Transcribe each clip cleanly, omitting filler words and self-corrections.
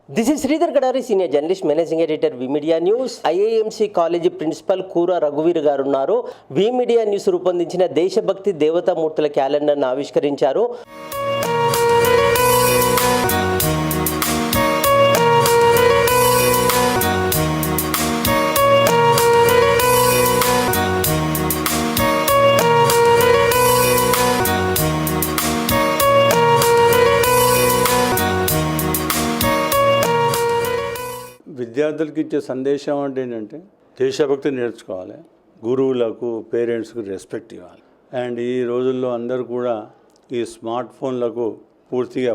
This is Sridhar Kadari, Senior Journalist, Managing Editor, V-Media News. IIMC college principal Kura రఘువీర్ గారు ఉన్నారు. V-Media news రూపొందించిన దేశభక్తి దేవతామూర్తుల క్యాలెండర్ను ఆవిష్కరించారు. విద్యార్థులకి ఇచ్చే సందేశం అంటే ఏంటంటే దేశభక్తి నేర్చుకోవాలి, గురువులకు పేరెంట్స్కి రెస్పెక్ట్ ఇవ్వాలి. అండ్ ఈ రోజుల్లో అందరూ కూడా ఈ స్మార్ట్ ఫోన్లకు పూర్తిగా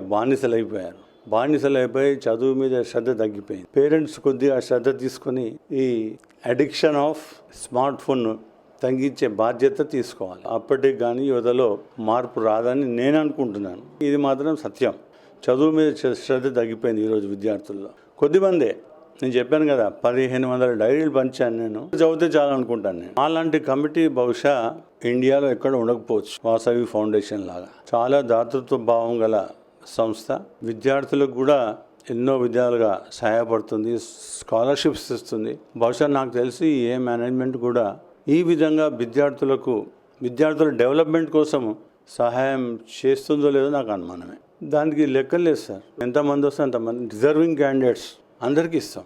బానిసలైపోయి చదువు మీద శ్రద్ధ తగ్గిపోయింది. పేరెంట్స్ కొద్దిగా శ్రద్ధ తీసుకొని ఈ అడిక్షన్ ఆఫ్ స్మార్ట్ ఫోన్ తగ్గించే బాధ్యత తీసుకోవాలి. అప్పటికి కానీ యువతలో మార్పు రాదని నేను అనుకుంటున్నాను. ఇది మాత్రం సత్యం. చదువు మీద శ్రద్ధ తగ్గిపోయింది ఈరోజు విద్యార్థుల్లో. కొద్దిమందే, నేను చెప్పాను కదా 1500 డైరీలు పంచాను, నేను చదివితే చాలనుకుంటాను. నేను అలాంటి కమిటీ బహుశా ఇండియాలో ఎక్కడ ఉండకపోవచ్చు. వాసవి ఫౌండేషన్ లాగా చాలా దాతృత్వ భావం గల సంస్థ విద్యార్థులకు కూడా ఎన్నో విధాలుగా సహాయపడుతుంది, స్కాలర్షిప్స్ ఇస్తుంది. బహుశా నాకు తెలిసి ఏ మేనేజ్మెంట్ కూడా ఈ విధంగా విద్యార్థుల డెవలప్మెంట్ కోసం సహాయం చేస్తుందో లేదో నాకు అనుమానమే. దానికి లెక్కలు లేదు సార్. ఎంతమంది వస్తే అంతమంది డిజర్వింగ్ క్యాండిడేట్స్ అందరికీ ఇస్తాం.